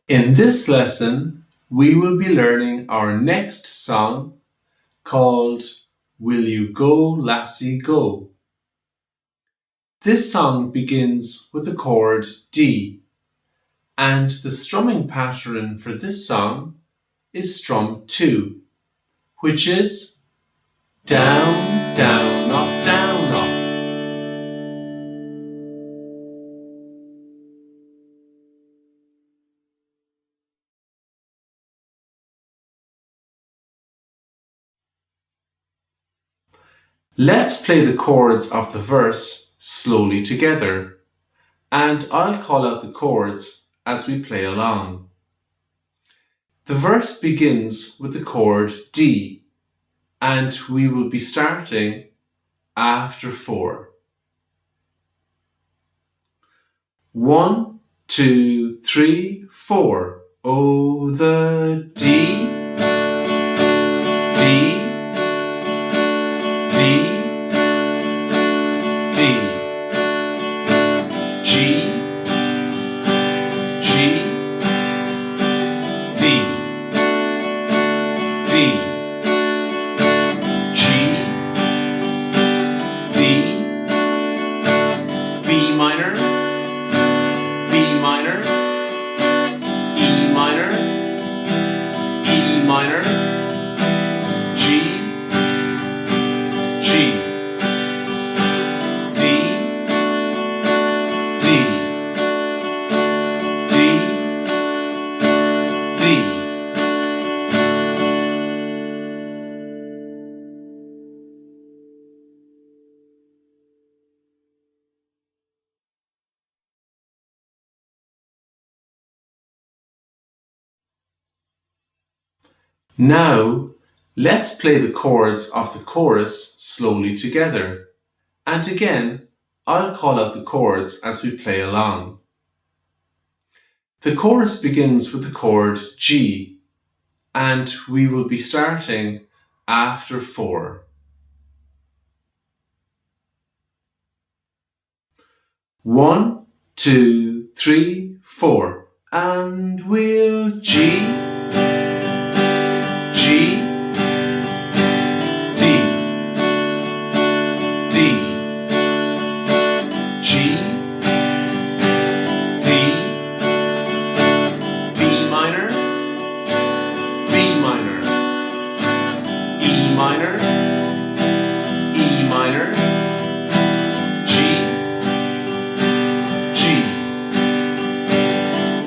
In this lesson, we will be learning our next song called Will You Go, Lassie, Go? This song begins with the chord D, and the strumming pattern for this song is strum 2, which is down, down, up, down, up. Let's play the chords of the verse slowly together, and I'll call out the chords as we play along. The verse begins with the chord D, and we will be starting after 4. 1, 2, 3, 4. Oh, the D, D, D, D, G, G, D, D, G, D, B minor, B minor, E minor, E minor, G, G, D, D, D, D. Now, let's play the chords of the chorus slowly together. And again, I'll call out the chords as we play along. The chorus begins with the chord G, and we will be starting after 4. 1, 2, 3, 4. And we'll G, G, D, D, G, D, B minor, B minor, E minor, E minor, G, G,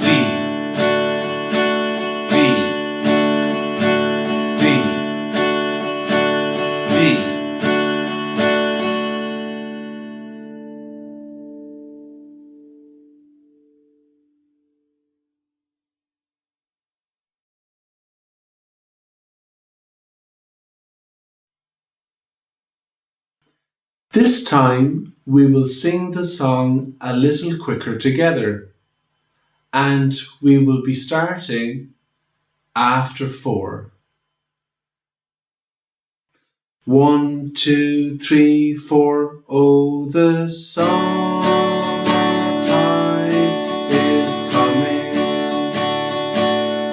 D, D, D, D. This time we will sing the song a little quicker together, and we will be starting after 4. 1, 2, 3, 4. Oh, the summertime is coming,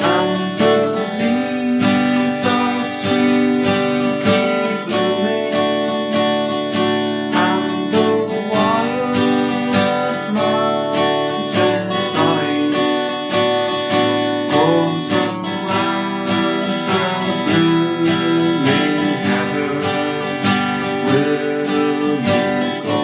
and the leaves are sweetly blooming, and the wild mountain thyme goes around the blooming heather. Will you go,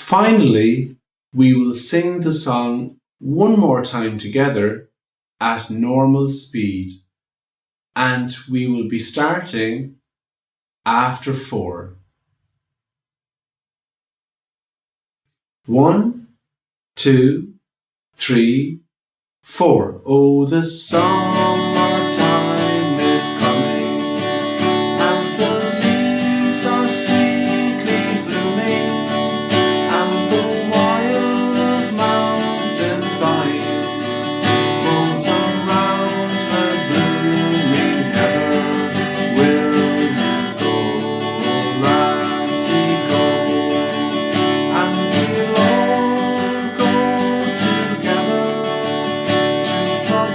Finally, we will sing the song one more time together at normal speed, and we will be starting after 4. 1, 2, 3, 4. Oh, the summertime is coming, and the leaves are sweetly blooming, and the wild mountain vine grows around her blooming heather. Will you go, Lassie, go? And we'll all go together to pluck